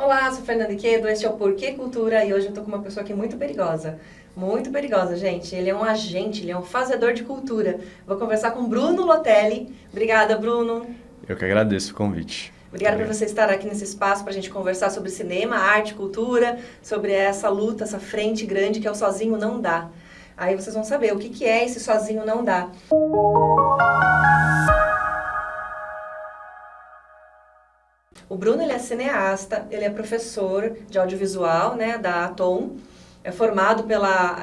Olá, sou Fernanda Quedo, este é o Porquê Cultura e hoje eu tô com uma pessoa aqui muito perigosa, gente. Ele é um agente, ele é um fazedor de cultura. Vou conversar com Bruno Lotelli. Obrigada, Bruno. Eu que agradeço o convite. Obrigada por você estar aqui nesse espaço para a gente conversar sobre cinema, arte, cultura, sobre essa luta, essa frente grande que é o Sozinho Não Dá. Aí vocês vão saber o que é esse Sozinho Não Dá. O Bruno, ele é cineasta, ele é professor de audiovisual, né, da Atom, é formado pela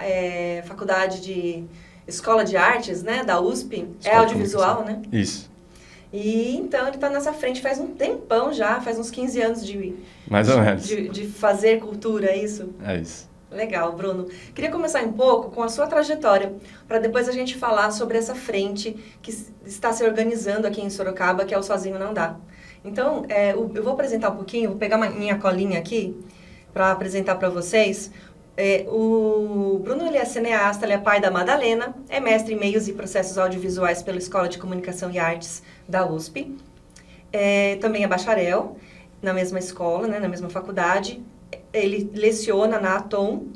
Faculdade de Escola de Artes, né, da USP, é audiovisual, né? Isso. E então ele está nessa frente faz um tempão já, faz uns 15 anos Mais ou menos. de fazer cultura, é isso? É isso. Legal, Bruno. Queria começar um pouco com a sua trajetória, para depois a gente falar sobre essa frente que está se organizando aqui em Sorocaba, que é o Sozinho Não Dá. Então, eu vou apresentar um pouquinho, vou pegar minha colinha aqui para apresentar para vocês. O Bruno, ele é cineasta, ele é pai da Madalena, é mestre em meios e processos audiovisuais pela Escola de Comunicação e Artes da USP. Também é bacharel na mesma escola, né, na mesma faculdade. Ele leciona na Atom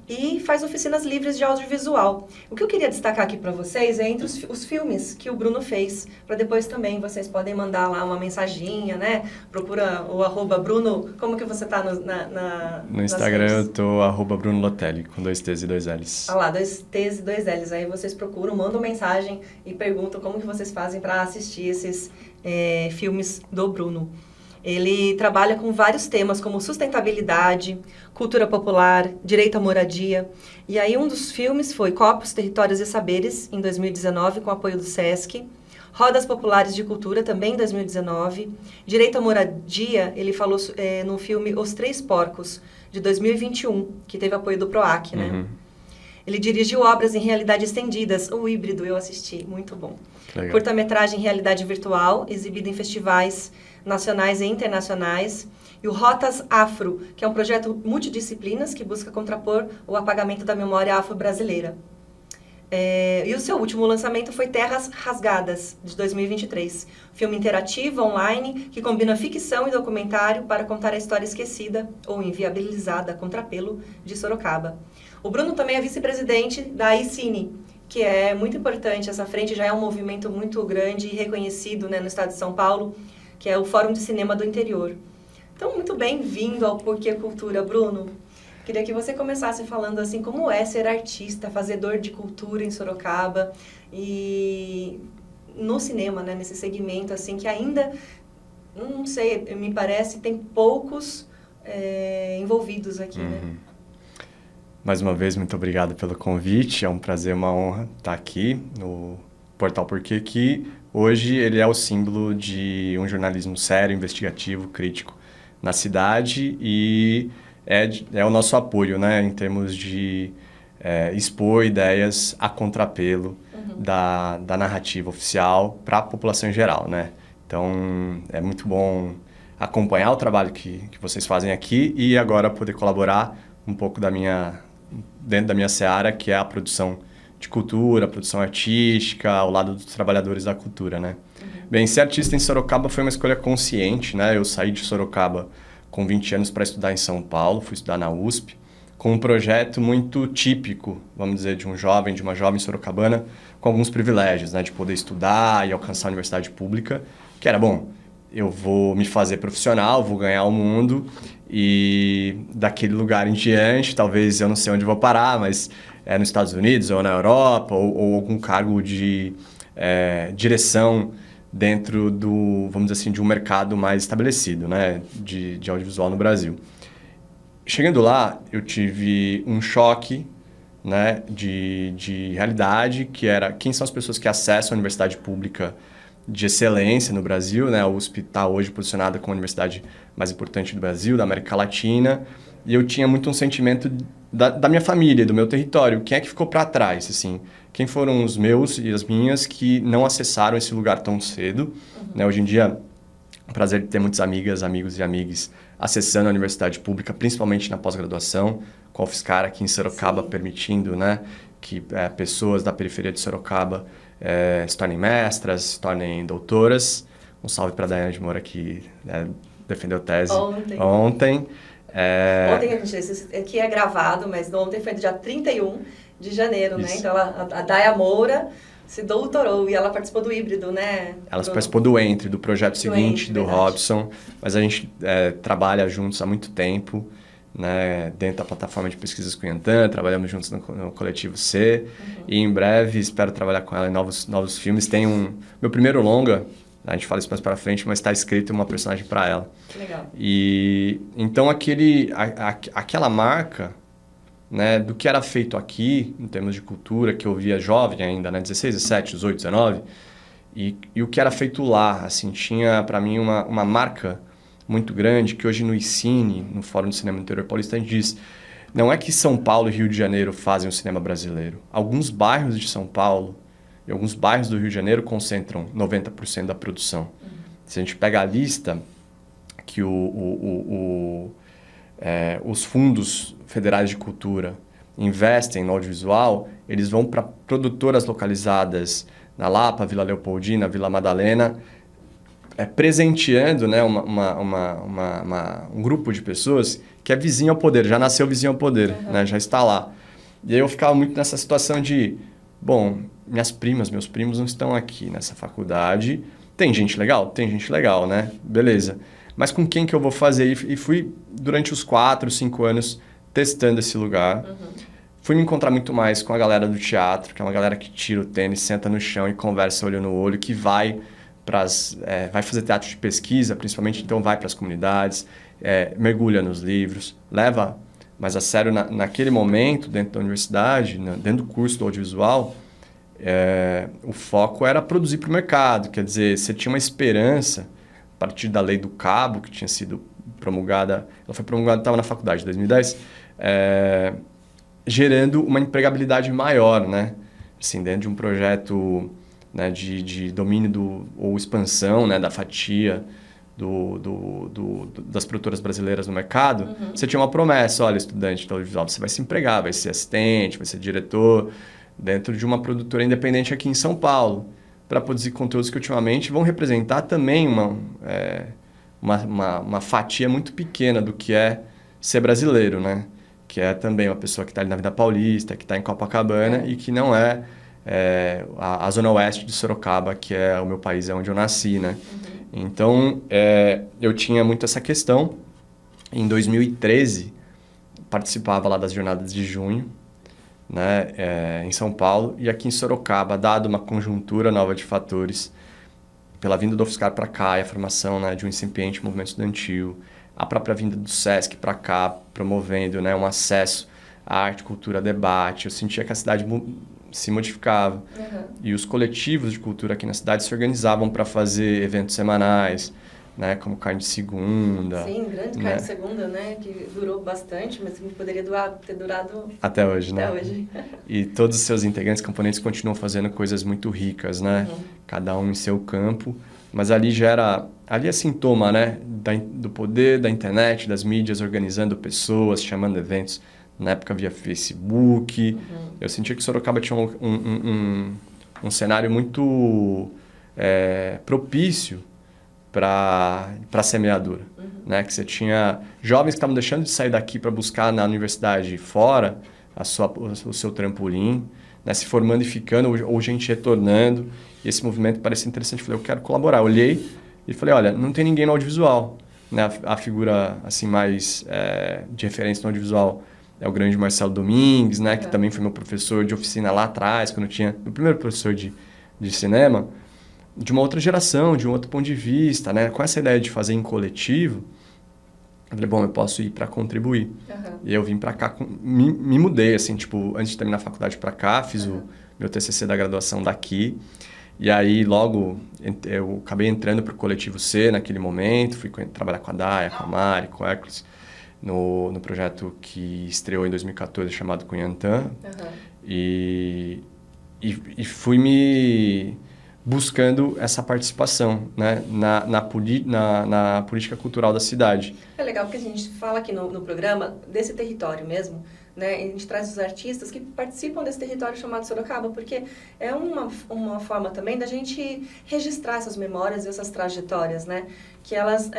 e faz oficinas livres de audiovisual. O que eu queria destacar aqui para vocês é entre os filmes que o Bruno fez, para depois também vocês podem mandar lá uma mensaginha, né? Procura o @Bruno, como que você tá no Instagram eu tô @Bruno Lotelli, com 2 T's e 2 L's. Ah lá, 2 T's e 2 L's. Aí vocês procuram, mandam mensagem e perguntam como que vocês fazem para assistir esses filmes do Bruno. Ele trabalha com vários temas como sustentabilidade, cultura popular, direito à moradia. E aí um dos filmes foi Corpos, Territórios e Saberes, em 2019, com apoio do SESC. Rodas Populares de Cultura, também em 2019. Direito à moradia, ele falou no filme Os Três Porcos, de 2021, que teve apoio do PROAC, né? Uhum. Ele dirigiu obras em realidade estendidas, o Híbrido, eu assisti, muito bom. Curta-metragem em realidade virtual, exibido em festivais nacionais e internacionais. E o Rotas Afro, que é um projeto multidisciplinas que busca contrapor o apagamento da memória afro-brasileira. E o seu último lançamento foi Terras Rasgadas, de 2023. Filme interativo, online, que combina ficção e documentário para contar a história esquecida ou inviabilizada a contrapelo de Sorocaba. O Bruno também é vice-presidente da ICINE, que é muito importante. Essa frente já é um movimento muito grande e reconhecido, né, no estado de São Paulo, que é o Fórum de Cinema do Interior. Então, muito bem-vindo ao Porquê Cultura, Bruno. Queria que você começasse falando assim, como é ser artista, fazedor de cultura em Sorocaba e no cinema, né, nesse segmento assim que ainda, não sei, me parece, tem poucos envolvidos aqui, né? Mais uma vez, muito obrigado pelo convite. É um prazer, uma honra estar aqui no Portal Porquê, que hoje ele é o símbolo de um jornalismo sério, investigativo, crítico na cidade e é o nosso apoio, né, em termos de expor ideias a contrapelo da narrativa oficial para a população em geral, né? Então, é muito bom acompanhar o trabalho que vocês fazem aqui e agora poder colaborar um pouco dentro da minha seara, que é a produção de cultura, a produção artística, ao lado dos trabalhadores da cultura, né? Bem, ser artista em Sorocaba foi uma escolha consciente, né? Eu saí de Sorocaba com 20 anos para estudar em São Paulo, fui estudar na USP, com um projeto muito típico, vamos dizer, de um jovem, de uma jovem sorocabana, com alguns privilégios, né? De poder estudar e alcançar a universidade pública, que era, bom, eu vou me fazer profissional, vou ganhar o mundo e daquele lugar em diante, talvez eu não sei onde vou parar, mas nos Estados Unidos ou na Europa ou algum cargo de direção dentro do, vamos dizer assim, de um mercado mais estabelecido, né, de audiovisual no Brasil. Chegando lá, eu tive um choque, né, de realidade, que era quem são as pessoas que acessam a universidade pública de excelência no Brasil, né? A USP está hoje posicionada como a universidade mais importante do Brasil, da América Latina, e eu tinha muito um sentimento da minha família, do meu território. Quem é que ficou para trás, assim? Quem foram os meus e as minhas que não acessaram esse lugar tão cedo? Né? Hoje em dia, é um prazer de ter muitas amigas, amigos e amigues acessando a universidade pública, principalmente na pós-graduação, com a UFSCar aqui em Sorocaba, permitindo, né, que pessoas da periferia de Sorocaba se tornem mestras, se tornem doutoras. Um salve para a Daiane de Moura, que defendeu tese ontem. Ontem a gente, esse aqui é gravado, mas ontem foi no dia 31 de janeiro, né? Então, a Daya Moura se doutorou e ela participou do híbrido, né? Ela participou do Entre, do projeto seguinte, do verdade. Robson, mas a gente trabalha juntos há muito tempo, né, dentro da plataforma de pesquisas com Yantan, trabalhamos juntos no Coletivo C, e em breve espero trabalhar com ela em novos filmes. Tem meu primeiro longa, a gente fala isso mais para frente, mas está escrito uma personagem para ela. Que legal. E então aquela marca, né, do que era feito aqui, em termos de cultura, que eu via jovem ainda, né, 16, 17, 18, 19, e o que era feito lá, assim, tinha para mim uma marca muito grande, que hoje no ICINE, no Fórum do Cinema do Interior Paulista, a gente diz, não é que São Paulo e Rio de Janeiro fazem o cinema brasileiro. Alguns bairros de São Paulo e alguns bairros do Rio de Janeiro concentram 90% da produção. Uhum. Se a gente pega a lista que os fundos federais de cultura investem no audiovisual, eles vão para produtoras localizadas na Lapa, Vila Leopoldina, Vila Madalena, presenteando, né, um grupo de pessoas que é vizinho ao poder, já nasceu vizinho ao poder, uhum, né, já está lá. E aí eu ficava muito nessa situação de, bom, minhas primas, meus primos não estão aqui nessa faculdade, tem gente legal, né, beleza. Mas com quem que eu vou fazer? E fui, durante os 4, 5 anos, testando esse lugar. Uhum. Fui me encontrar muito mais com a galera do teatro, que é uma galera que tira o tênis, senta no chão e conversa olho no olho, que vai fazer teatro de pesquisa, principalmente, então vai para as comunidades, mergulha nos livros, leva, mas a sério, naquele momento, dentro da universidade, dentro do curso do audiovisual, o foco era produzir para o mercado, quer dizer, você tinha uma esperança, a partir da lei do cabo, que tinha sido promulgada, ela foi promulgada, estava na faculdade em 2010, gerando uma empregabilidade maior, né? Assim, dentro de um projeto, né, de domínio ou expansão, né, da fatia das produtoras brasileiras no mercado, uhum, você tinha uma promessa, olha, estudante de audiovisual, você vai se empregar, vai ser assistente, vai ser diretor, dentro de uma produtora independente aqui em São Paulo, para produzir conteúdos que ultimamente vão representar também uma fatia muito pequena do que é ser brasileiro, né? Que é também uma pessoa que está ali na Vida Paulista, que está em Copacabana e que não é a Zona Oeste de Sorocaba, que é o meu país, é onde eu nasci, né? Uhum. Então, eu tinha muito essa questão. Em 2013, participava lá das Jornadas de Junho, né, em São Paulo, e aqui em Sorocaba, dado uma conjuntura nova de fatores, pela vinda do UFSCar para cá e a formação, né, de um incipiente movimento estudantil, a própria vinda do SESC para cá, promovendo, né, um acesso à arte, cultura, debate, eu sentia que a cidade se modificava. Uhum. E os coletivos de cultura aqui na cidade se organizavam para fazer eventos semanais, né, como Carne de Segunda. Sim, grande Carne de Segunda, né, que durou bastante, mas poderia ter durado até hoje, né? Até hoje. E todos os seus integrantes, componentes, continuam fazendo coisas muito ricas, né? Uhum. Cada um em seu campo, mas ali é sintoma, né, do poder da internet, das mídias organizando pessoas, chamando eventos, na época via Facebook. Uhum. Eu sentia que Sorocaba tinha um cenário muito propício para a semeadura, uhum, né? Que você tinha jovens que estavam deixando de sair daqui para buscar na universidade fora o seu trampolim, né? Se formando e ficando, ou gente retornando, e esse movimento parecia interessante. Eu falei, eu quero colaborar. Eu olhei e falei, olha, não tem ninguém no audiovisual, né? A figura assim, mais de referência no audiovisual é o grande Marcelo Domingues, né? Que também foi meu professor de oficina lá atrás, quando eu tinha meu primeiro professor de cinema, de uma outra geração, de um outro ponto de vista, né? Com essa ideia de fazer em coletivo, eu falei, bom, eu posso ir para contribuir. Uhum. E eu vim para cá, me mudei, assim, tipo, antes de terminar a faculdade para cá, fiz o meu TCC da graduação daqui, e aí logo eu acabei entrando para o Coletivo C naquele momento, fui trabalhar com a Daya, com a Mari, com o Hércules, no projeto que estreou em 2014, chamado Cunhantã, e fui me buscando essa participação, né, na política cultural da cidade. É legal porque a gente fala aqui no programa desse território mesmo, né? A gente traz os artistas que participam desse território chamado Sorocaba, porque é uma forma também da gente registrar essas memórias e essas trajetórias, né? Que elas,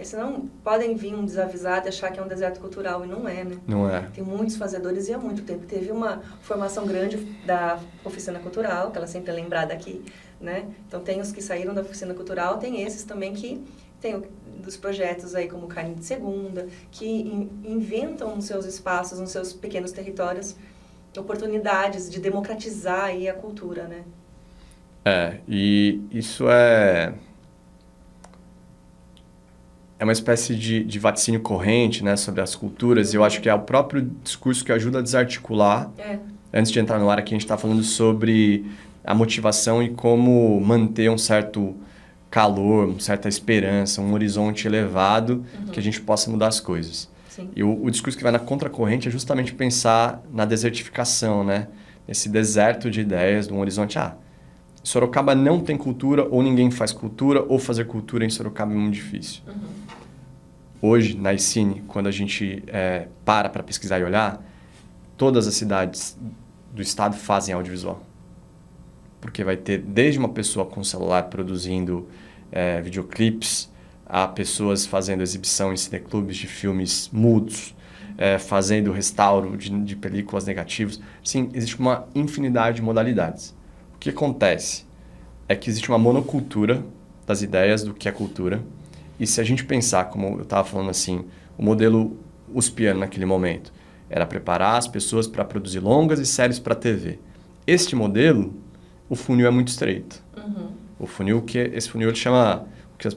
senão podem vir um desavisado e achar que é um deserto cultural, e não é, né? Não é. Tem muitos fazedores e há muito tempo. Teve uma formação grande da Oficina Cultural, que ela sempre é lembrada aqui, né? Então tem os que saíram da Oficina Cultural, tem esses também que tem dos projetos aí como Carne de Segunda, que inventam nos seus espaços, nos seus pequenos territórios, oportunidades de democratizar aí a cultura, né? E isso é uma espécie de vaticínio corrente, né, sobre as culturas, e eu acho que é o próprio discurso que ajuda a desarticular. Antes de entrar no ar aqui, a gente está falando sobre a motivação e como manter um certo calor, uma certa esperança, um horizonte elevado, que a gente possa mudar as coisas. Sim. E o discurso que vai na contracorrente é justamente pensar na desertificação, né? Esse deserto de ideias, de um horizonte. Sorocaba não tem cultura, ou ninguém faz cultura, ou fazer cultura em Sorocaba é muito difícil. Hoje, na ICINE, quando a gente para pesquisar e olhar, todas as cidades do estado fazem audiovisual. Porque vai ter desde uma pessoa com celular produzindo videoclipes, a pessoas fazendo exibição em cineclubes de filmes mudos, fazendo restauro de películas negativas. Sim, existe uma infinidade de modalidades. O que acontece é que existe uma monocultura das ideias do que é cultura. E se a gente pensar, como eu estava falando assim, o modelo uspiano naquele momento era preparar as pessoas para produzir longas e séries para a TV. Este modelo, o funil é muito estreito. O funil, esse funil ele chama, que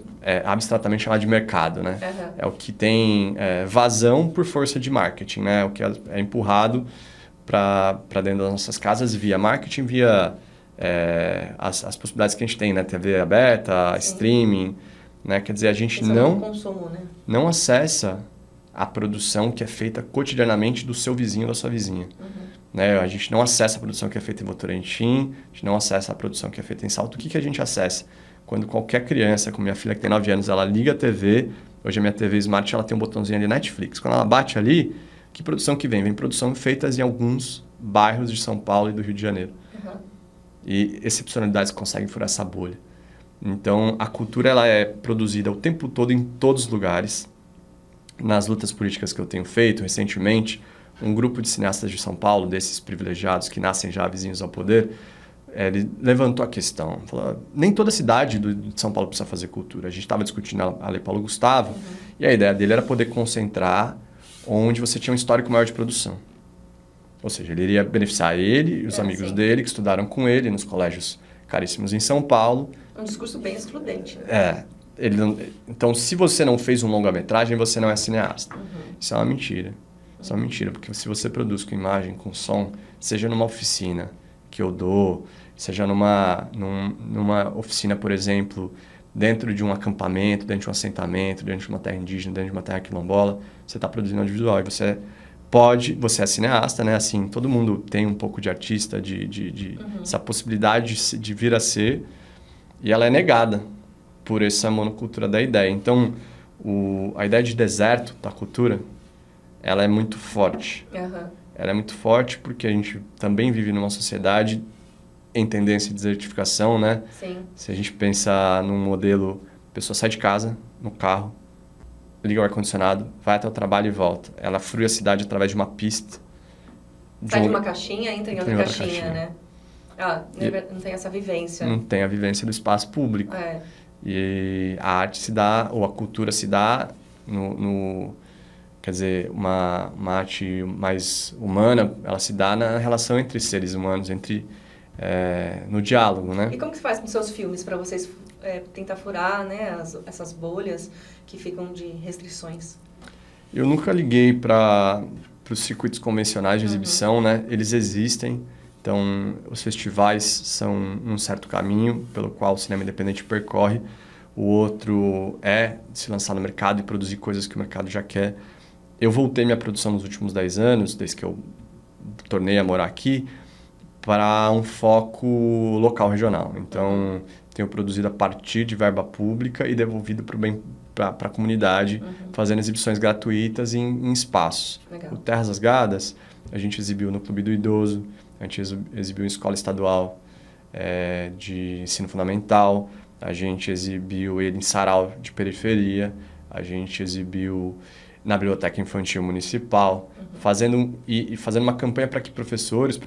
abstratamente chama de mercado, né? É o que tem vazão por força de marketing, né? O que é empurrado para dentro das nossas casas via marketing, via as possibilidades que a gente tem, né? TV aberta, streaming, né? Quer dizer, a gente consumo, né? não acessa a produção que é feita cotidianamente do seu vizinho ou da sua vizinha. Né? A gente não acessa a produção que é feita em Votorantim, a gente não acessa a produção que é feita em Salto. O que a gente acessa? Quando qualquer criança, como minha filha que tem 9 anos, ela liga a TV, hoje a minha TV Smart ela tem um botãozinho ali Netflix. Quando ela bate ali, que produção que vem? Vem produção feitas em alguns bairros de São Paulo e do Rio de Janeiro. E excepcionalidades conseguem furar essa bolha. Então, a cultura ela é produzida o tempo todo em todos os lugares. Nas lutas políticas que eu tenho feito recentemente, um grupo de cineastas de São Paulo, desses privilegiados que nascem já vizinhos ao poder, ele levantou a questão. Falou, nem toda cidade de São Paulo precisa fazer cultura. A gente estava discutindo a Lei Paulo Gustavo, e a ideia dele era poder concentrar onde você tinha um histórico maior de produção. Ou seja, ele iria beneficiar ele e os amigos dele que estudaram com ele nos colégios caríssimos em São Paulo. Um discurso bem excludente. Então, se você não fez um longa-metragem, você não é cineasta. Isso é uma mentira. Isso é uma mentira, porque se você produz com imagem, com som, seja numa oficina que eu dou, seja numa oficina, por exemplo, dentro de um acampamento, dentro de um assentamento, dentro de uma terra indígena, dentro de uma terra quilombola, você está produzindo audiovisual. E você é cineasta, né? Assim, todo mundo tem um pouco de artista, essa possibilidade de vir a ser, e ela é negada por essa monocultura da ideia. Então, a ideia de deserto da cultura, ela é muito forte. Ela é muito forte porque a gente também vive numa sociedade em tendência de desertificação, né? Sim. Se a gente pensar num modelo, a pessoa sai de casa, no carro, liga o ar-condicionado, vai até o trabalho e volta. Ela frui a cidade através de uma pista. Sai de uma caixinha, entra em outra caixinha, né? Não tem essa vivência. Não tem a vivência do espaço público. E a arte se dá, ou a cultura se dá quer dizer, uma arte mais humana, ela se dá na relação entre seres humanos, no diálogo, né? E como que você faz com seus filmes para vocês tentar furar, né, essas bolhas que ficam de restrições? Eu nunca liguei para os circuitos convencionais de exibição, né? Eles existem. Então, os festivais são um certo caminho pelo qual o cinema independente percorre. O outro é se lançar no mercado e produzir coisas que o mercado já quer. Eu voltei minha produção nos últimos 10 anos, desde que eu tornei a morar aqui, para um foco local, regional. Então, tenho produzido a partir de verba pública e devolvido para a comunidade, fazendo exibições gratuitas em espaços. Legal. O Terras Rasgadas, a gente exibiu no Clube do Idoso, a gente exibiu em escola estadual de ensino fundamental, a gente exibiu ele em sarau de periferia, a gente exibiu na Biblioteca Infantil Municipal, fazendo uma campanha para que professoras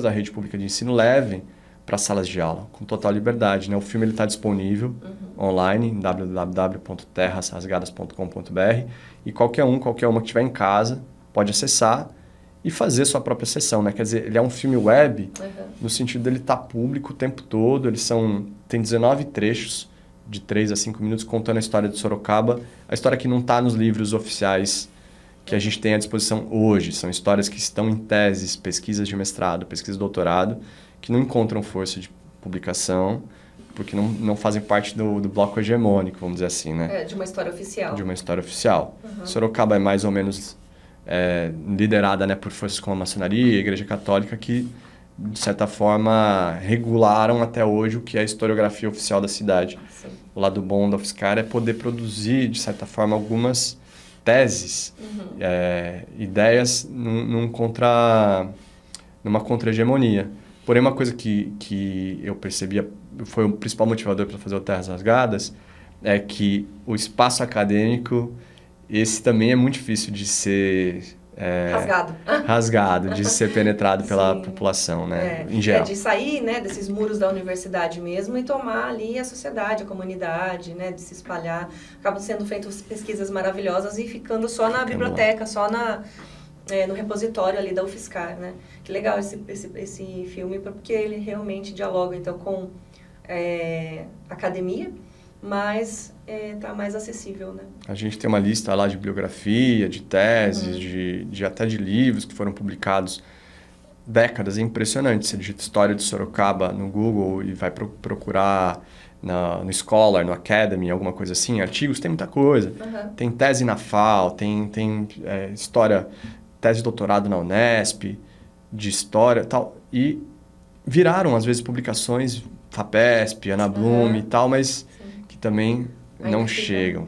da rede pública de ensino levem para salas de aula, com total liberdade, né? O filme está disponível online em www.terrasrasgadas.com.br e qualquer uma que estiver em casa pode acessar e fazer sua própria sessão, né? Quer dizer, ele é um filme web no sentido dele estar público o tempo todo. Tem 19 trechos de 3 a 5 minutos contando a história de Sorocaba, a história que não está nos livros oficiais que a gente tem à disposição hoje. São histórias que estão em teses, pesquisas de mestrado, pesquisas de doutorado, que não encontram força de publicação, porque não fazem parte do bloco hegemônico, vamos dizer assim, né? De uma história oficial. De uma história oficial. Sorocaba é mais ou menos liderada, né, por forças como a maçonaria e a Igreja Católica, que, de certa forma, regularam até hoje o que é a historiografia oficial da cidade. Sim. O lado bom da UFSCar é poder produzir, de certa forma, algumas teses, ideias numa contra-hegemonia. Porém, uma coisa que eu percebia, foi o principal motivador para fazer o Terras Rasgadas, é que o espaço acadêmico, esse também é muito difícil de ser... rasgado, de ser penetrado pela população, né? Em geral. De sair, né, desses muros da universidade mesmo e tomar ali a sociedade, a comunidade, né, de se espalhar. Acabam sendo feitas pesquisas maravilhosas e ficando só na biblioteca, só no repositório ali da UFSCar, né? Que legal esse filme, porque ele realmente dialoga, então, com academia, mas está mais acessível, né? A gente tem uma lista lá de bibliografia, de teses, até de livros que foram publicados décadas. É impressionante. Você digita História de Sorocaba no Google e vai procurar no Scholar, no Academy, alguma coisa assim, artigos, tem muita coisa. Tem tese na FAO, tem história, tese de doutorado na Unesp, de história e tal. E viraram, às vezes, publicações FAPESP, Ana Bloom e tal, mas que também não chegam.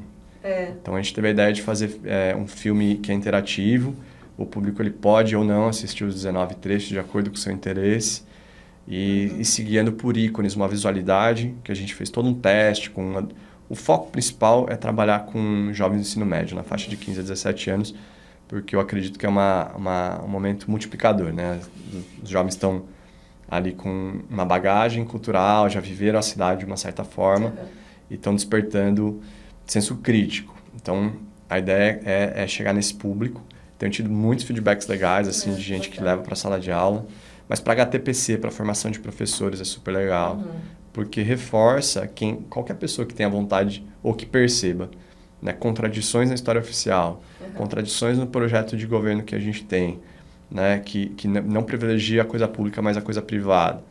Então a gente teve a ideia de fazer um filme que é interativo. O público ele pode ou não assistir os 19 trechos de acordo com o seu interesse e se guiando por ícones, uma visualidade que a gente fez todo um teste. O foco principal é trabalhar com jovens do ensino médio, na faixa de 15 a 17 anos, porque eu acredito que é um momento multiplicador, né? Os jovens estão ali com uma bagagem cultural, já viveram a cidade de uma certa forma e estão despertando senso crítico. Então, a ideia é chegar nesse público. Tenho tido muitos feedbacks legais, assim, de gente que leva para a sala de aula. Mas para HTPC, para formação de professores, é super legal. Porque reforça qualquer pessoa que tenha vontade ou que perceba, né, contradições na história oficial, contradições no projeto de governo que a gente tem, né, que não privilegia a coisa pública, mas a coisa privada.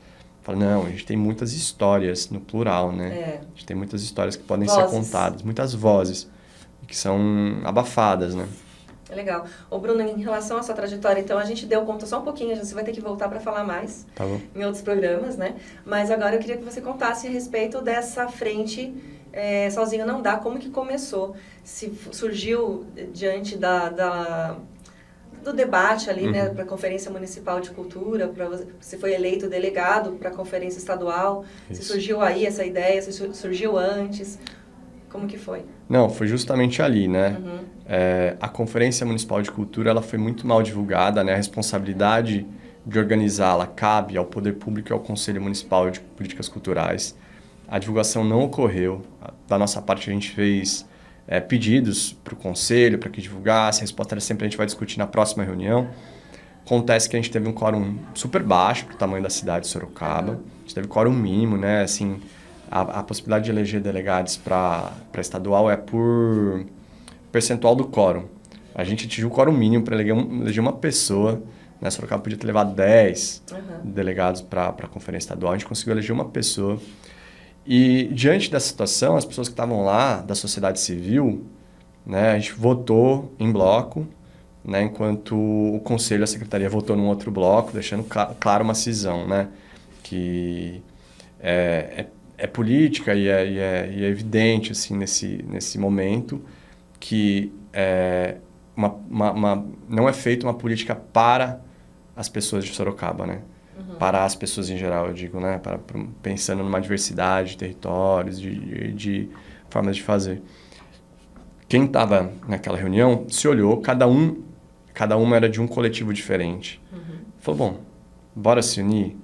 Fala, não, a gente tem muitas histórias, no plural, né? A gente tem muitas histórias que podem ser contadas, muitas vozes, que são abafadas, né? É legal. Ô Bruno, em relação à sua trajetória, então a gente deu conta só um pouquinho, você vai ter que voltar para falar mais em outros programas, né? Mas agora eu queria que você contasse a respeito dessa frente Sozinho Não Dá, como que começou? Se surgiu diante do debate ali, né, para a Conferência Municipal de Cultura, você foi eleito delegado para a Conferência Estadual, se surgiu aí essa ideia, se surgiu antes, como que foi? Não, foi justamente ali, né? A Conferência Municipal de Cultura, ela foi muito mal divulgada, né? A responsabilidade de organizá-la cabe ao Poder Público e ao Conselho Municipal de Políticas Culturais. A divulgação não ocorreu, da nossa parte a gente fez pedidos para o Conselho, para que divulgasse, a resposta era sempre a gente vai discutir na próxima reunião. Acontece que a gente teve um quórum super baixo para o tamanho da cidade de Sorocaba, a gente teve quórum mínimo, né, assim, a possibilidade de eleger delegados para estadual é por percentual do quórum. A gente atingiu o quórum mínimo para eleger uma pessoa, né, Sorocaba podia ter levado 10 delegados para a conferência estadual, a gente conseguiu eleger uma pessoa. E, diante dessa situação, as pessoas que estavam lá, da sociedade civil, né, a gente votou em bloco, né, enquanto o Conselho e a Secretaria votou num outro bloco, deixando claro uma cisão, né, que é política e é evidente assim, nesse momento que não é feita uma política para as pessoas de Sorocaba, né? Para as pessoas em geral, eu digo, né? Pensando numa diversidade de territórios, de formas de fazer. Quem estava naquela reunião se olhou, cada uma era de um coletivo diferente. Falou, bom, bora se unir?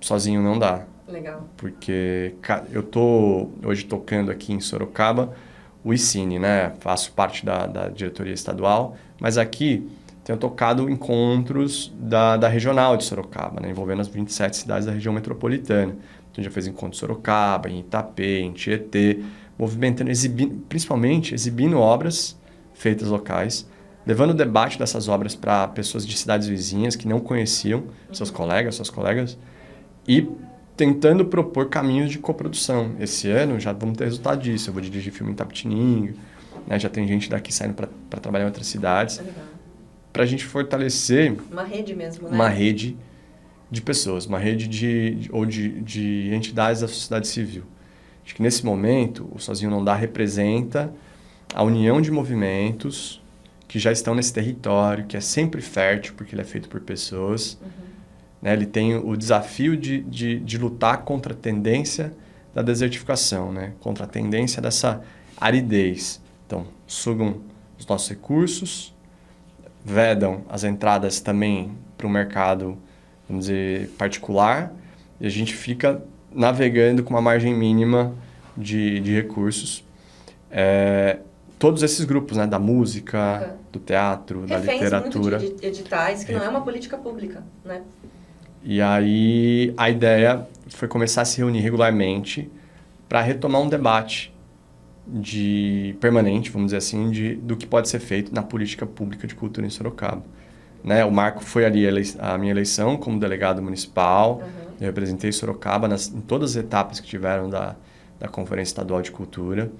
Sozinho não dá. Legal. Porque eu tô hoje tocando aqui em Sorocaba o ICINE, né? Faço parte da diretoria estadual, mas aqui tenho tocado encontros da regional de Sorocaba, né? Envolvendo as 27 cidades da região metropolitana. Então, já fez encontro em Sorocaba, em Itapê, em Tietê, movimentando, principalmente exibindo obras feitas locais, levando o debate dessas obras para pessoas de cidades vizinhas que não conheciam seus colegas, suas colegas, e tentando propor caminhos de coprodução. Esse ano já vamos ter resultado disso. Eu vou dirigir filme em Itapetininga, né? Já tem gente daqui saindo para trabalhar em outras cidades. Para a gente fortalecer... Uma rede mesmo, né? Uma rede de pessoas, uma rede de entidades da sociedade civil. Acho que nesse momento, o Sozinho Não Dá representa a união de movimentos que já estão nesse território, que é sempre fértil, porque ele é feito por pessoas. Né? Ele tem o desafio de lutar contra a tendência da desertificação, né? Contra a tendência dessa aridez. Então, sugam os nossos recursos, vedam as entradas também para o mercado, vamos dizer, particular, e a gente fica navegando com uma margem mínima de recursos. Todos esses grupos, né? Da música, do teatro, da literatura. Muito de editais, que não é uma política pública, né? E aí a ideia foi começar a se reunir regularmente para retomar um debate permanente, vamos dizer assim, do que pode ser feito na política pública de cultura em Sorocaba. Né? O Marco foi ali a minha eleição como delegado municipal. Eu representei Sorocaba em todas as etapas que tiveram da Conferência Estadual de Cultura.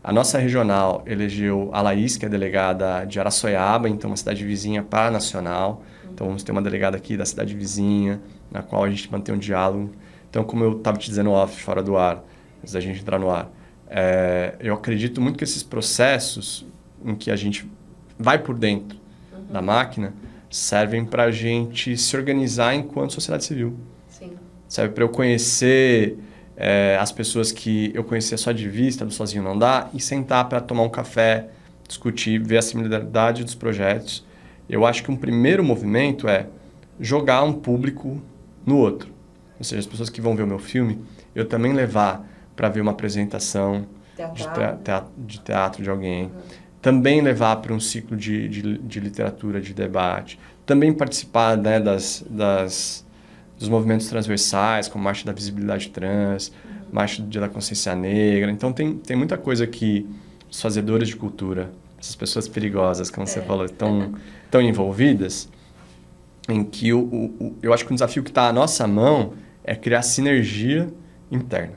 A nossa regional elegeu a Laís, que é delegada de Araçoiaba, então uma cidade vizinha para a nacional. Então, vamos ter uma delegada aqui da cidade vizinha, na qual a gente mantém um diálogo. Então, como eu estava te dizendo off, fora do ar, antes da gente entrar no ar, eu acredito muito que esses processos em que a gente vai por dentro da máquina servem para a gente se organizar enquanto sociedade civil. Sim. Serve para eu conhecer as pessoas que eu conhecia só de vista, do Sozinho Não Dá, e sentar para tomar um café, discutir, ver a similaridade dos projetos. Eu acho que um primeiro movimento é jogar um público no outro. Ou seja, as pessoas que vão ver o meu filme, eu também levar para ver uma apresentação de teatro de alguém. Também levar para um ciclo de literatura, de debate. Também participar, né, dos movimentos transversais, como Marcha da Visibilidade Trans, Marcha do Dia da Consciência Negra. Então, tem muita coisa que os fazedores de cultura, essas pessoas perigosas, como você falou, estão envolvidas, em que eu acho que o desafio que está à nossa mão é criar sinergia interna.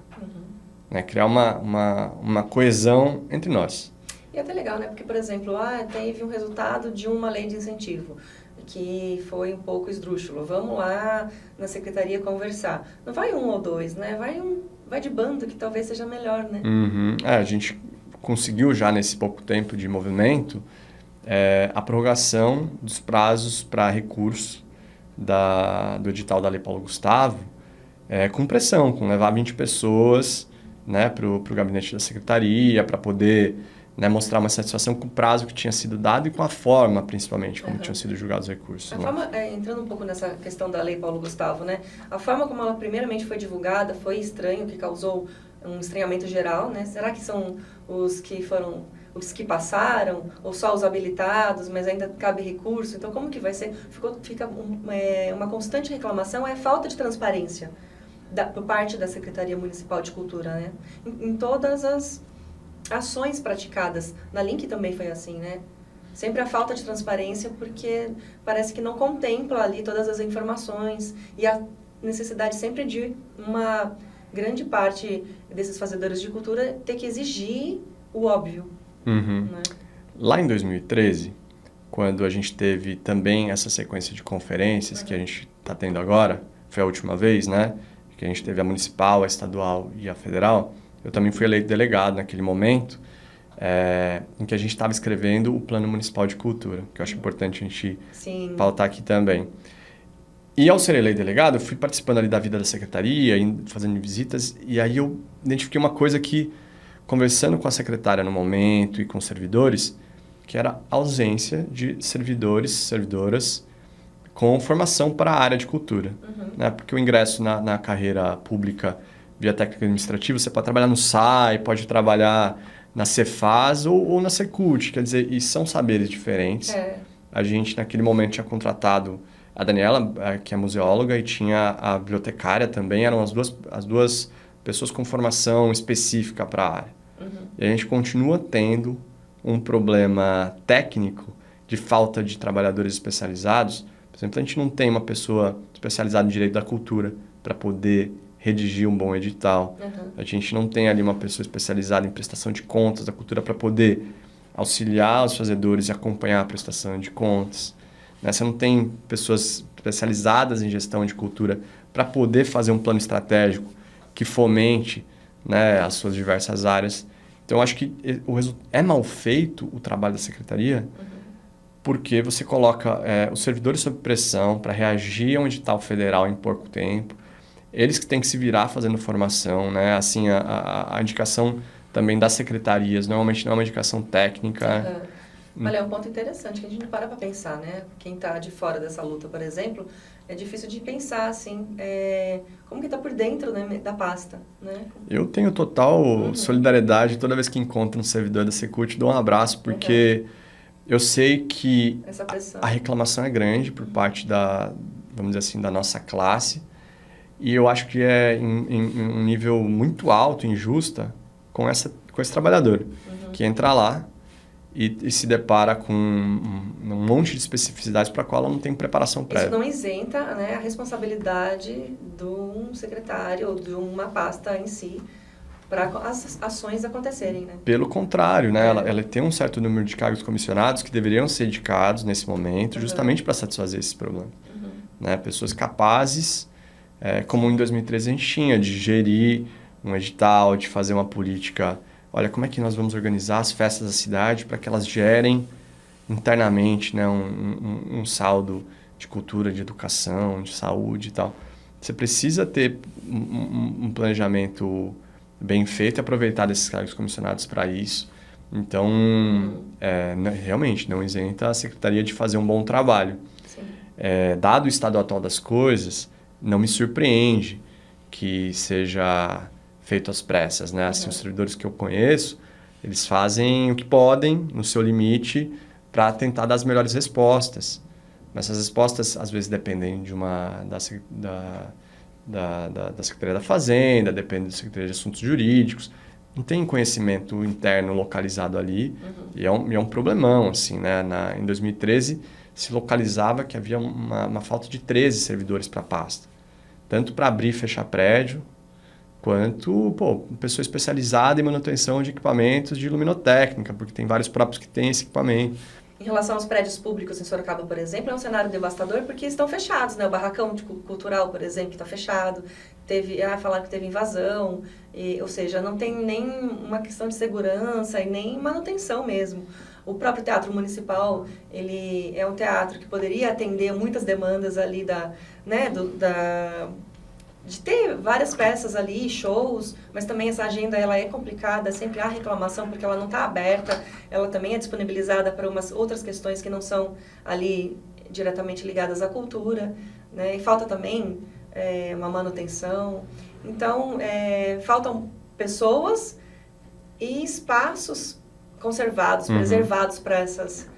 Né? Criar uma coesão entre nós. E é até legal, né? Porque, por exemplo, teve um resultado de uma lei de incentivo que foi um pouco esdrúxulo. Vamos lá na secretaria conversar. Não vai um ou dois, né? Vai de bando, que talvez seja melhor, né? A gente conseguiu já nesse pouco tempo de movimento a prorrogação dos prazos para recurso do edital da Lei Paulo Gustavo, com pressão, com levar 20 pessoas, né, para o gabinete da secretaria, para poder, né, mostrar uma satisfação com o prazo que tinha sido dado e com a forma, principalmente, como tinham sido julgados os recursos. Entrando um pouco nessa questão da Lei Paulo Gustavo, né, a forma como ela primeiramente foi divulgada foi estranho, que causou um estranhamento geral, né? Será que são os que passaram, ou só os habilitados, mas ainda cabe recurso? Então, como que vai ser? Fica uma constante reclamação, a falta de transparência por parte da Secretaria Municipal de Cultura, né? Em todas as ações praticadas. Na Link também foi assim, né? Sempre a falta de transparência, porque parece que não contempla ali todas as informações e a necessidade sempre de uma grande parte desses fazedores de cultura ter que exigir o óbvio. Né? Lá em 2013, quando a gente teve também essa sequência de conferências que a gente está tendo agora, foi a última vez, né? que a gente teve a municipal, a estadual e a federal, eu também fui eleito delegado naquele momento, em que a gente estava escrevendo o Plano Municipal de Cultura, que eu acho importante a gente pautar aqui também. E ao ser eleito delegado, eu fui participando ali da vida da secretaria, fazendo visitas, e aí eu identifiquei uma coisa que, conversando com a secretária no momento e com os servidores, que era a ausência de servidores, servidoras com formação para a área de cultura. Né? Porque o ingresso na carreira pública via técnica administrativa, você pode trabalhar no SAI, pode trabalhar na Cefaz ou na Secult, quer dizer, e são saberes diferentes. A gente, naquele momento, tinha contratado a Daniela, que é museóloga, e tinha a bibliotecária também, eram as duas pessoas com formação específica para a área. E a gente continua tendo um problema técnico de falta de trabalhadores especializados. Por exemplo, a gente não tem uma pessoa especializada em direito da cultura para poder redigir um bom edital. A gente não tem ali uma pessoa especializada em prestação de contas da cultura para poder auxiliar os fazedores e acompanhar a prestação de contas. Né? Você não tem pessoas especializadas em gestão de cultura para poder fazer um plano estratégico que fomente, né, as suas diversas áreas. Então, eu acho que é mal feito o trabalho da secretaria porque você coloca os servidores sob pressão para reagir a um edital federal em pouco tempo. Eles que têm que se virar fazendo formação, né? Assim, a indicação também das secretarias normalmente não é uma indicação técnica. Olha, é um ponto interessante que a gente não para pensar, né? Quem está de fora dessa luta, por exemplo, é difícil de pensar, assim, como que está por dentro, né, da pasta, né? Eu tenho total solidariedade toda vez que encontro um servidor da Secult, dou um abraço, porque eu sei que a reclamação é grande por parte vamos dizer assim, da nossa classe, e eu acho que é em um nível muito alto, injusta, com esse trabalhador, que entra lá e se depara com um monte de especificidades para a qual ela não tem preparação prévia. Isso não isenta, né, a responsabilidade de um secretário ou de uma pasta em si para as ações acontecerem, né? Pelo contrário, né? Ela tem um certo número de cargos comissionados que deveriam ser dedicados nesse momento justamente para satisfazer esses problemas. Né? Pessoas capazes, como em 2013 a gente tinha, de gerir um edital, de fazer uma política. Olha, como é que nós vamos organizar as festas da cidade para que elas gerem internamente, né, um saldo de cultura, de educação, de saúde e tal. Você precisa ter um planejamento bem feito e aproveitar desses cargos comissionados para isso. Então, realmente, não isenta a secretaria de fazer um bom trabalho. Dado o estado atual das coisas, não me surpreende que seja feito às pressas, né? Assim, os servidores que eu conheço, eles fazem o que podem, no seu limite, para tentar dar as melhores respostas. Mas essas respostas, às vezes, dependem da Secretaria da Fazenda, depende da Secretaria de Assuntos Jurídicos. Não tem conhecimento interno localizado ali, e é um problemão, assim, né? Em 2013, se localizava que havia uma falta de 13 servidores para a pasta. Tanto para abrir e fechar prédio, quanto pessoa especializada em manutenção de equipamentos de luminotécnica, porque tem vários próprios que têm esse equipamento. Em relação aos prédios públicos em Sorocaba, por exemplo, é um cenário devastador porque estão fechados, né? O barracão cultural, por exemplo, está fechado. Falaram que teve invasão, ou seja, não tem nem uma questão de segurança e nem manutenção mesmo. O próprio Teatro Municipal, ele é um teatro que poderia atender muitas demandas ali de ter várias peças ali, shows, mas também essa agenda ela é complicada, sempre há reclamação porque ela não está aberta, ela também é disponibilizada para umas outras questões que não são ali diretamente ligadas à cultura, né? E falta também uma manutenção. Então, faltam pessoas e espaços conservados, preservados para essas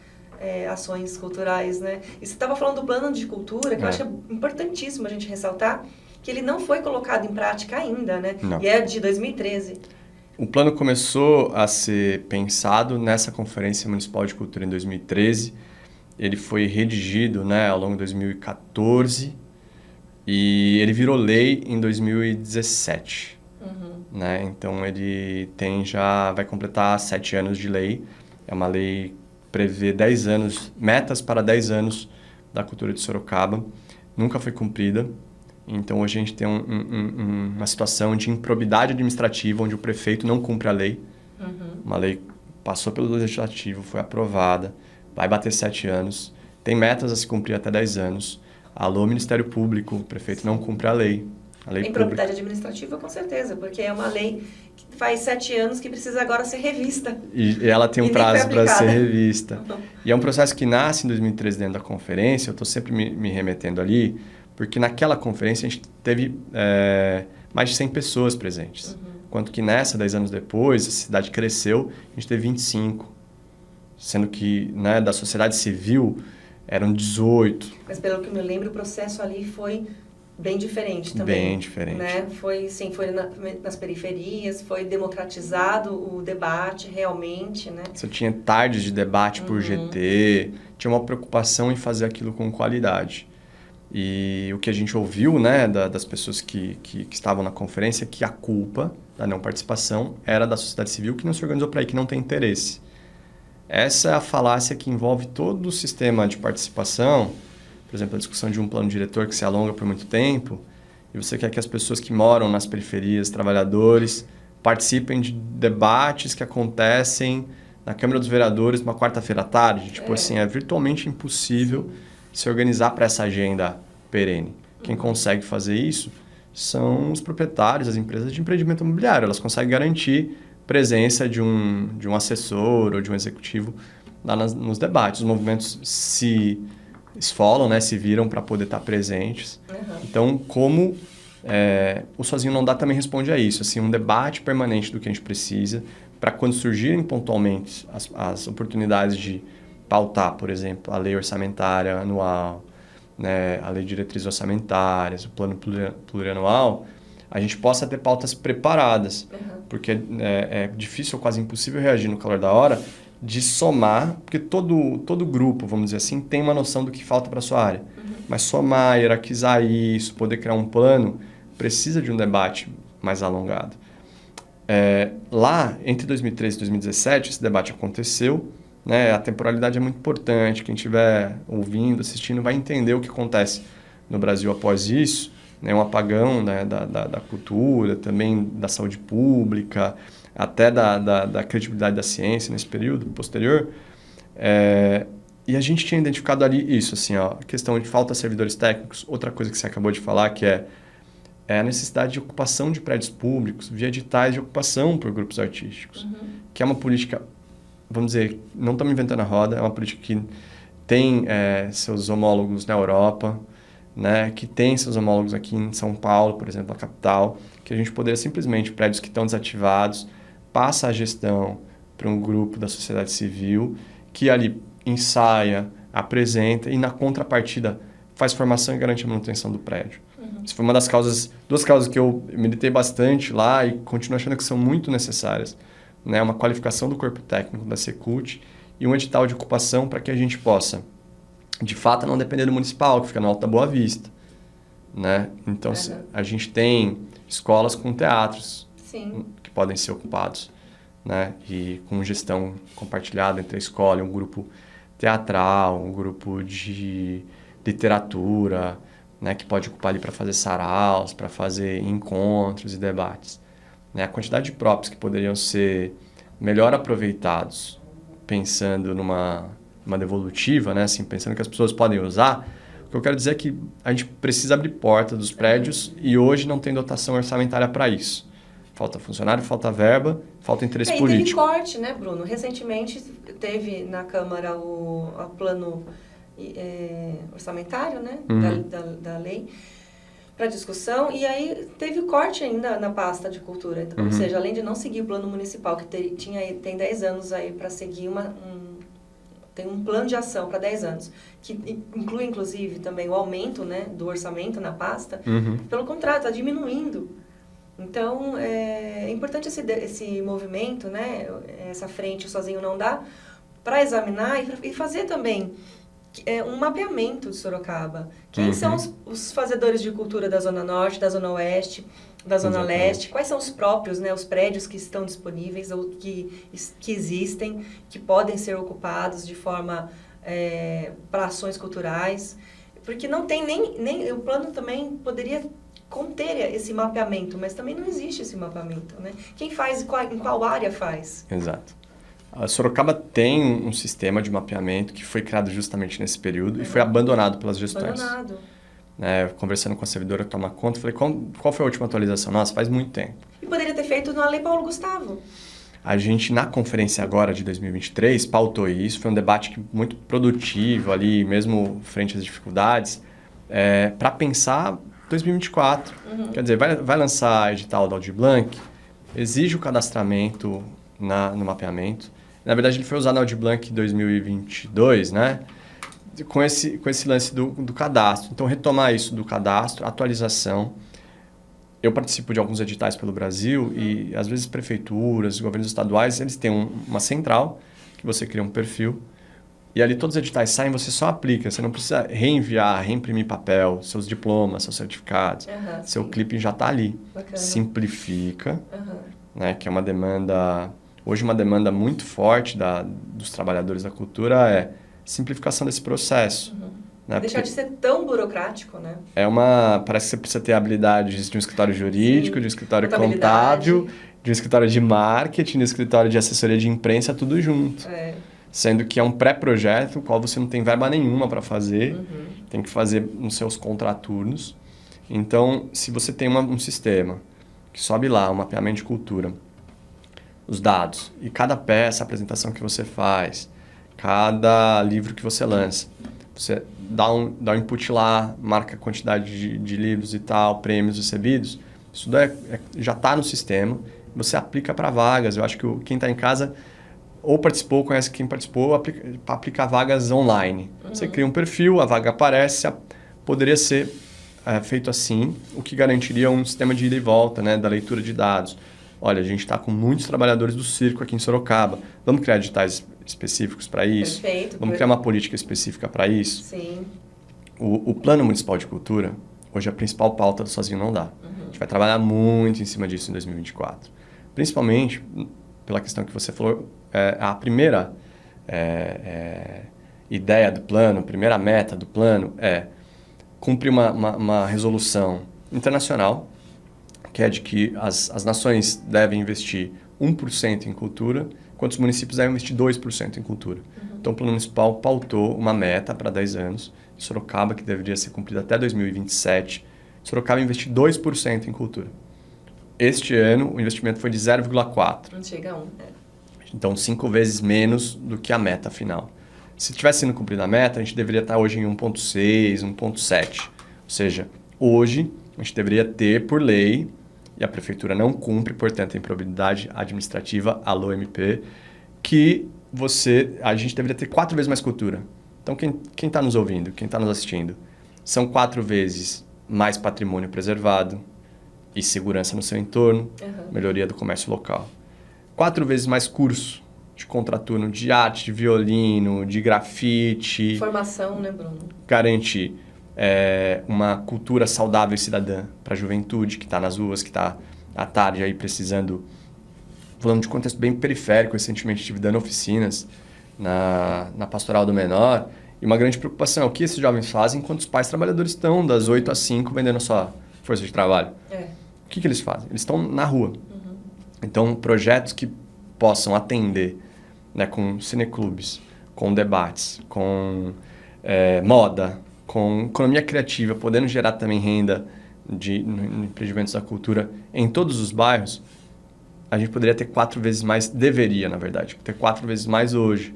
ações culturais, né? E você estava falando do plano de cultura, que eu acho que é importantíssimo a gente ressaltar, que ele não foi colocado em prática ainda, né? Não. E é de 2013. O plano começou a ser pensado nessa Conferência Municipal de Cultura em 2013. Ele foi redigido, né, ao longo de 2014 e ele virou lei em 2017. Né? Então, ele vai completar 7 anos de lei. É uma lei que prevê 10 anos, metas para 10 anos da cultura de Sorocaba. Nunca foi cumprida. Então, hoje a gente tem uma situação de improbidade administrativa, onde o prefeito não cumpre a lei. Uma lei passou pelo legislativo, foi aprovada, vai bater 7 anos, tem metas a se cumprir até 10 anos. Alô, Ministério Público, o prefeito não cumpre a lei. Improbidade administrativa, com certeza, porque é uma lei que faz 7 anos que precisa agora ser revista. E ela tem um prazo para ser revista. E é um processo que nasce em 2013 dentro da conferência, eu estou sempre me remetendo ali, porque naquela conferência a gente teve mais de 100 pessoas presentes. Enquanto que nessa, 10 anos depois, a cidade cresceu, a gente teve 25. Sendo que, né, da sociedade civil eram 18. Mas pelo que eu me lembro, o processo ali foi bem diferente também. Bem diferente. Né? Foi nas periferias, foi democratizado o debate realmente, né? Você tinha tardes de debate por GT, tinha uma preocupação em fazer aquilo com qualidade. E o que a gente ouviu, né, das pessoas que estavam na conferência, que a culpa da não participação era da sociedade civil que não se organizou para ir, que não tem interesse. Essa é a falácia que envolve todo o sistema de participação. Por exemplo, a discussão de um plano diretor que se alonga por muito tempo, e você quer que as pessoas que moram nas periferias, trabalhadores, participem de debates que acontecem na Câmara dos Vereadores numa quarta-feira à tarde. Tipo assim, é virtualmente impossível se organizar para essa agenda perene. Quem consegue fazer isso são os proprietários, as empresas de empreendimento imobiliário. Elas conseguem garantir presença de um assessor ou de um executivo lá nos debates. Os movimentos se esfolam, né, se viram para poder estar presentes. Então, como o Sozinho Não Dá também responde a isso, assim, um debate permanente do que a gente precisa para quando surgirem pontualmente as oportunidades de pautar, por exemplo, a lei orçamentária anual, né, a lei de diretrizes orçamentárias, o plano plurianual, a gente possa ter pautas preparadas, porque é difícil ou quase impossível reagir no calor da hora, de somar, porque todo grupo, vamos dizer assim, tem uma noção do que falta para a sua área. Mas somar, hierarquizar isso, poder criar um plano, precisa de um debate mais alongado. Lá, entre 2013 e 2017, esse debate aconteceu, né? A temporalidade é muito importante, quem estiver ouvindo, assistindo, vai entender o que acontece no Brasil após isso, né? Um apagão, né, da cultura, também da saúde pública, até da credibilidade da ciência nesse período posterior. E a gente tinha identificado ali isso, assim, ó, a questão de falta de servidores técnicos. Outra coisa que você acabou de falar, que é a necessidade de ocupação de prédios públicos via editais de ocupação por grupos artísticos, que é uma política, vamos dizer, não estamos inventando a roda, é uma política que tem seus homólogos na Europa, né, que tem seus homólogos aqui em São Paulo, por exemplo, a capital, que a gente poderia simplesmente, prédios que estão desativados, passa a gestão para um grupo da sociedade civil, que ali ensaia, apresenta e na contrapartida faz formação e garante a manutenção do prédio. Isso foi uma das causas, 2 causas que eu militei bastante lá e continuo achando que são muito necessárias, né? Uma qualificação do corpo técnico da Secult e um edital de ocupação para que a gente possa, de fato, não depender do municipal, que fica no Alto da Boa Vista, né? Então, a gente tem escolas com teatros que podem ser ocupados, né? E com gestão compartilhada entre a escola e um grupo teatral, um grupo de literatura, né? Que pode ocupar ali para fazer saraus, para fazer encontros e debates, né? A quantidade de próprios que poderiam ser melhor aproveitados, pensando numa devolutiva, né? Assim, pensando que as pessoas podem usar. O que eu quero dizer é que a gente precisa abrir porta dos prédios e hoje não tem dotação orçamentária para isso. Falta funcionário, falta verba, falta interesse político. Teve corte, né, Bruno? Recentemente teve na Câmara o plano orçamentário, né, da lei para discussão, e aí teve corte ainda na pasta de cultura. Então, ou seja, além de não seguir o plano municipal, que tem 10 anos aí para seguir tem um plano de ação para 10 anos, que inclui, inclusive, também o aumento, né, do orçamento na pasta. Pelo contrário, está diminuindo. Então, é importante esse movimento, né, essa frente Sozinho Não Dá, para examinar e fazer também um mapeamento de Sorocaba. Quem são os fazedores de cultura da Zona Norte, da Zona Oeste, da Zona Leste? Quais são os próprios, né, os prédios que estão disponíveis ou que existem, que podem ser ocupados de forma para ações culturais? Porque não tem nem o plano também poderia conter esse mapeamento, mas também não existe esse mapeamento, né? Quem faz, em qual área faz? Exato. A Sorocaba tem um sistema de mapeamento que foi criado justamente nesse período e foi abandonado pelas gestões. Abandonado. Conversando com a servidora que toma conta, falei, qual foi a última atualização? Nossa, faz muito tempo. E poderia ter feito na Lei Paulo Gustavo. A gente, na conferência agora de 2023, pautou isso. Foi um debate muito produtivo ali, mesmo frente às dificuldades, para pensar 2024. Quer dizer, vai lançar edital da Aldir Blanc, exige o cadastramento no mapeamento. Na verdade, ele foi usado na Aldir Blanc 2022, né? Com esse lance do cadastro. Então, retomar isso do cadastro, atualização. Eu participo de alguns editais pelo Brasil e, às vezes, prefeituras, governos estaduais, eles têm uma central que você cria um perfil e ali todos os editais saem, você só aplica. Você não precisa reenviar, reimprimir papel, seus diplomas, seus certificados. Seu clipe já está ali. Bacana. Simplifica, né, que é uma demanda... Hoje, uma demanda muito forte dos trabalhadores da cultura simplificação desse processo. Né? Deixar de ser tão burocrático, né? Parece que você precisa ter habilidades de um escritório jurídico, de um escritório contábil, de um escritório de marketing, de um escritório de assessoria de imprensa, tudo junto. Sendo que é um pré-projeto, o qual você não tem verba nenhuma para fazer, tem que fazer nos seus contraturnos. Então, se você tem um sistema que sobe lá, um mapeamento de cultura, os dados, e cada peça, a apresentação que você faz, cada livro que você lança, você dá um input lá, marca a quantidade de livros e tal, prêmios recebidos, isso já está no sistema, você aplica para vagas. Eu acho que quem está em casa ou participou, conhece quem participou, para aplicar vagas online. Você cria um perfil, a vaga aparece, poderia ser feito assim, o que garantiria um sistema de ida e volta, né, da leitura de dados. Olha, a gente está com muitos trabalhadores do circo aqui em Sorocaba, vamos criar editais específicos para isso? Perfeito. Vamos criar uma política específica para isso? Sim. O Plano Municipal de Cultura, hoje é a principal pauta do Sozinho Não Dá. A gente vai trabalhar muito em cima disso em 2024. Principalmente pela questão que você falou, a primeira ideia do plano, a primeira meta do plano é cumprir uma resolução internacional, que é de que as nações devem investir 1% em cultura, enquanto os municípios devem investir 2% em cultura. Então, o Plano Municipal pautou uma meta para 10 anos, em Sorocaba, que deveria ser cumprida até 2027. Sorocaba investir 2% em cultura. Este ano, o investimento foi de 0,4%. Não chega a 1%. Então, 5 vezes menos do que a meta final. Se tivesse sido cumprida a meta, a gente deveria estar hoje em 1,6%, 1,7%. Ou seja, hoje, a gente deveria ter, por lei, e a prefeitura não cumpre, portanto, a improbidade administrativa, alô MP, que a gente deveria ter 4 vezes mais cultura. Então, quem está nos ouvindo, quem está nos assistindo, são 4 vezes mais patrimônio preservado e segurança no seu entorno, melhoria do comércio local. 4 vezes mais curso de contraturno de arte, de violino, de grafite. Formação, né, Bruno? Garantir uma cultura saudável e cidadã para a juventude que está nas ruas, que está à tarde aí precisando. Falando de contexto bem periférico, recentemente estive dando oficinas na Pastoral do Menor, e uma grande preocupação é o que esses jovens fazem enquanto os pais trabalhadores estão das 8 às 5 vendendo a sua força de trabalho. O que eles fazem? Eles estão na rua. Então, projetos que possam atender, né, com cineclubes, com debates, com moda, com economia criativa, podendo gerar também renda no empreendimentos da cultura em todos os bairros, a gente poderia ter 4 vezes mais, deveria, na verdade, ter 4 vezes mais hoje.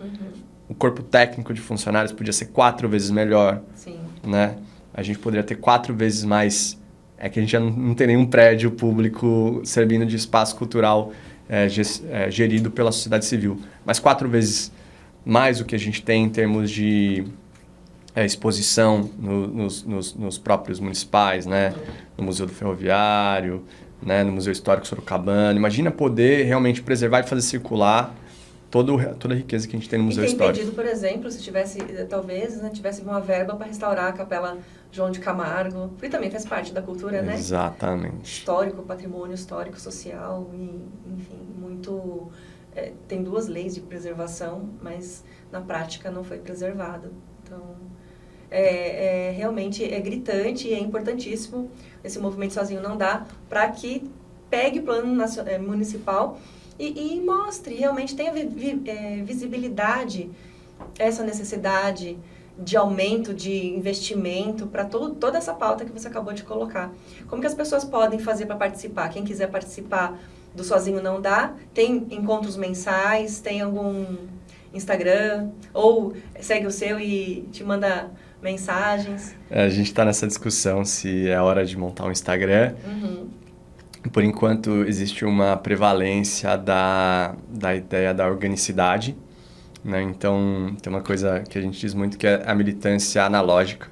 O corpo técnico de funcionários podia ser 4 vezes melhor. Sim. Né? A gente poderia ter 4 vezes mais... É que a gente já não tem nenhum prédio público servindo de espaço cultural gerido pela sociedade civil. Mas 4 vezes mais o que a gente tem em termos de exposição nos próprios municipais, né? No Museu do Ferroviário, né? No Museu Histórico Sorocabano. Imagina poder realmente preservar e fazer circular toda a riqueza que a gente tem no Museu Histórico. Impedido, por exemplo, se tivesse, talvez, né, tivesse uma verba para restaurar a Capela João de Camargo, que também faz parte da cultura, né? Exatamente. Histórico, patrimônio histórico, social, e, enfim, muito... tem 2 leis de preservação, mas na prática não foi preservado. Então, realmente é gritante e é importantíssimo esse movimento Sozinho Não Dá, para que pegue o plano municipal e mostre, realmente tenha visibilidade essa necessidade de aumento de investimento para toda essa pauta que você acabou de colocar. Como que as pessoas podem fazer para participar? Quem quiser participar do Sozinho Não Dá, tem encontros mensais, tem algum Instagram, ou segue o seu e te manda mensagens? A gente está nessa discussão se é hora de montar um Instagram. Por enquanto, existe uma prevalência da ideia da organicidade, né? Então, tem uma coisa que a gente diz muito que é a militância analógica,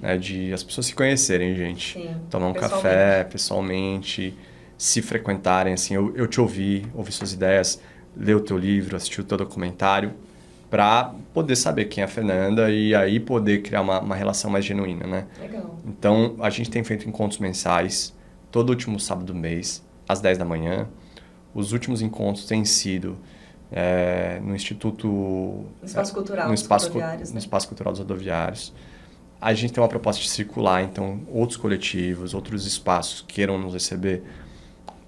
né? De as pessoas se conhecerem, gente. Sim, tomar um café pessoalmente, se frequentarem, assim, eu te ouvir suas ideias, ler o teu livro, assistir o teu documentário, para poder saber quem é a Fernanda e aí poder criar uma relação mais genuína, né? Legal. Então, a gente tem feito encontros mensais, todo último sábado do mês, às 10 da manhã. Os últimos encontros têm sido no Instituto... No Espaço Cultural no dos Rodoviários. No Espaço Cultural dos Rodoviários. A gente tem uma proposta de circular, então, outros coletivos, outros espaços queiram nos receber,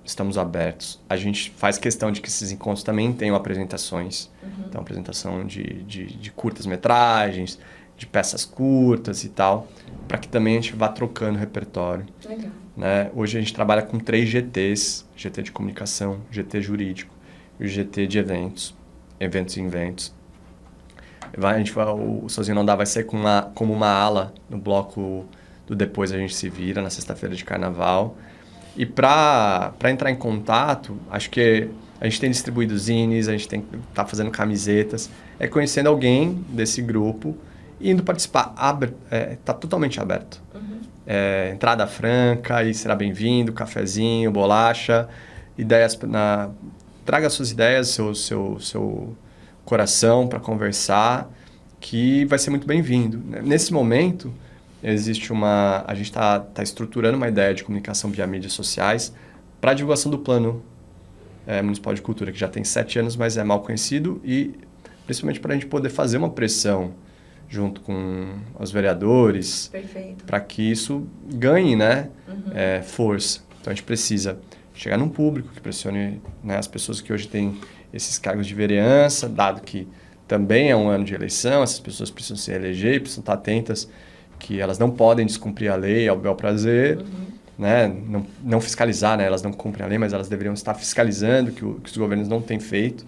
estamos abertos. A gente faz questão de que esses encontros também tenham apresentações. Então, apresentação de curtas-metragens, de peças curtas e tal, para que também a gente vá trocando repertório. Legal. Né? Hoje a gente trabalha com 3 GTs, GT de comunicação, GT jurídico e o GT de eventos e inventos. O Sozinho Não Dá vai ser como uma ala no bloco do Depois a Gente Se Vira, na sexta-feira de carnaval. E para entrar em contato, acho que a gente tem distribuído zines, a gente tá fazendo camisetas, conhecendo alguém desse grupo e indo participar. Tá totalmente aberto. Entrada franca, e será bem-vindo, cafezinho, bolacha, ideias traga suas ideias, seu coração para conversar, que vai ser muito bem-vindo. Nesse momento, a gente está estruturando uma ideia de comunicação via mídias sociais para a divulgação do Plano Municipal de Cultura, que já tem 7 anos, mas é mal conhecido, e principalmente para a gente poder fazer uma pressão junto com os vereadores, para que isso ganhe, né, força. Então a gente precisa chegar num público que pressione, né, as pessoas que hoje têm esses cargos de vereança, dado que também é um ano de eleição, essas pessoas precisam se eleger, precisam estar atentas que elas não podem descumprir a lei ao bel prazer, né, não fiscalizar, né, elas não cumprem a lei, mas elas deveriam estar fiscalizando que os governos não têm feito.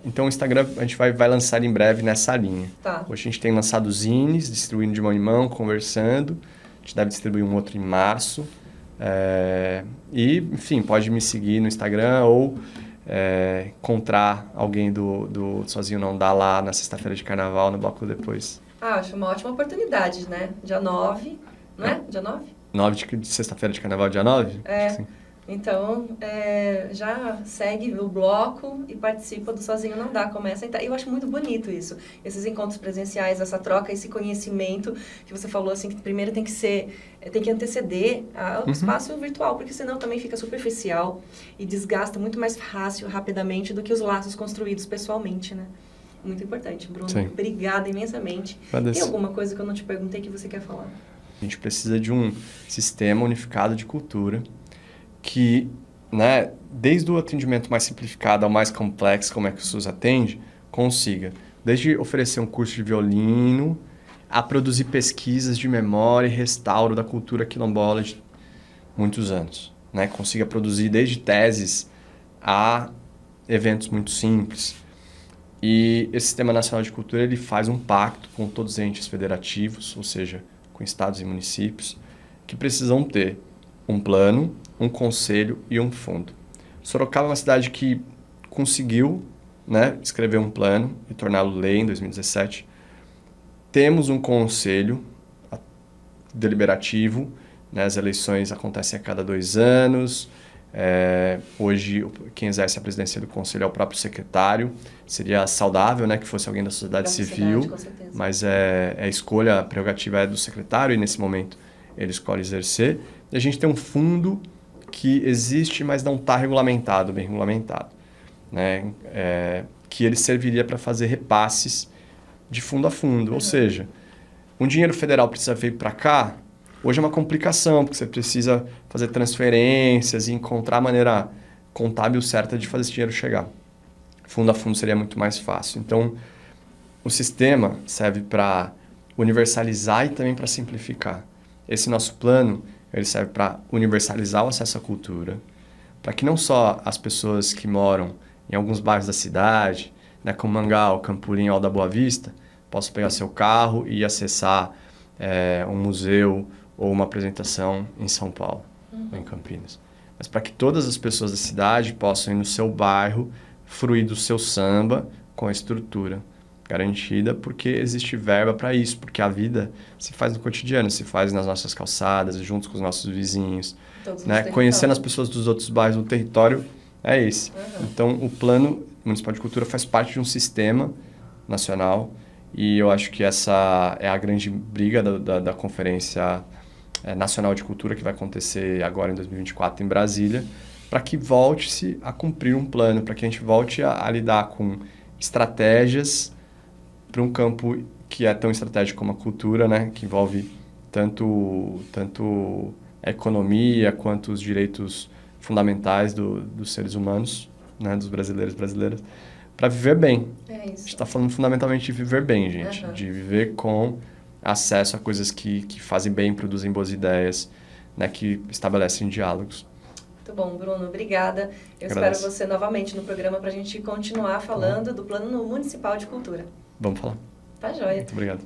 Então o Instagram a gente vai lançar em breve nessa linha. Tá. Hoje a gente tem lançado zines, distribuindo de mão em mão, conversando. A gente deve distribuir um outro em março. E, enfim, pode me seguir no Instagram ou encontrar alguém do Sozinho Não Dá lá na sexta-feira de carnaval, no bloco depois. Acho uma ótima oportunidade, né? Dia 9, não é? Dia 9? 9 de sexta-feira de carnaval, dia 9? Sim. Então, já segue o bloco e participa do Sozinho Não Dá. Começa a entrar. Eu acho muito bonito isso. Esses encontros presenciais, essa troca, esse conhecimento que você falou, assim, que primeiro tem que anteceder ao espaço virtual, porque senão também fica superficial e desgasta muito mais fácil, rapidamente, do que os laços construídos pessoalmente, né? Muito importante, Bruno. Sim. Obrigada imensamente. Tem alguma coisa que eu não te perguntei que você quer falar? A gente precisa de um sistema unificado de cultura que, né, desde o atendimento mais simplificado ao mais complexo, como é que o SUS atende, consiga, desde oferecer um curso de violino, a produzir pesquisas de memória e restauro da cultura quilombola de muitos anos, né? Consiga produzir desde teses a eventos muito simples. E esse Sistema Nacional de Cultura ele faz um pacto com todos os entes federativos, ou seja, com estados e municípios, que precisam ter um plano, um conselho e um fundo. Sorocaba é uma cidade que conseguiu, né, escrever um plano e torná-lo lei em 2017. Temos um conselho deliberativo, né, as eleições acontecem a cada 2 anos. Hoje, quem exerce a presidência do conselho é o próprio secretário. Seria saudável, né, que fosse alguém da sociedade civil, mas a escolha, a prerrogativa é do secretário e, nesse momento, ele escolhe exercer. E a gente tem um fundo que existe, mas não está bem regulamentado, né? Que ele serviria para fazer repasses de fundo a fundo. Ou seja, um dinheiro federal precisa vir para cá, hoje é uma complicação, porque você precisa fazer transferências e encontrar a maneira contábil certa de fazer esse dinheiro chegar. Fundo a fundo seria muito mais fácil. Então, o sistema serve para universalizar e também para simplificar. Esse nosso plano, ele serve para universalizar o acesso à cultura, para que não só as pessoas que moram em alguns bairros da cidade, né, como Mangal, Campolim, Alto da Boa Vista, possam pegar seu carro e acessar um museu ou uma apresentação em São Paulo, ou em Campinas. Mas para que todas as pessoas da cidade possam ir no seu bairro, fruir do seu samba com a estrutura garantida, porque existe verba para isso, porque a vida se faz no cotidiano, se faz nas nossas calçadas, junto com os nossos vizinhos, né? Conhecendo as pessoas dos outros bairros do território, é esse. Então, o Plano Municipal de Cultura faz parte de um sistema nacional e eu acho que essa é a grande briga da Conferência Nacional de Cultura que vai acontecer agora em 2024 em Brasília, para que volte-se a cumprir um plano, para que a gente volte a lidar com estratégias para um campo que é tão estratégico como a cultura, né? Que envolve tanto a economia quanto os direitos fundamentais dos seres humanos, né? Dos brasileiros e brasileiras, para viver bem. É isso. A gente está falando fundamentalmente de viver bem, gente. De viver com acesso a coisas que fazem bem, produzem boas ideias, né? Que estabelecem diálogos. Muito bom, Bruno. Obrigada. Eu espero você novamente no programa para a gente continuar falando do Plano Municipal de Cultura. Vamos falar. Tá joia. Muito obrigado.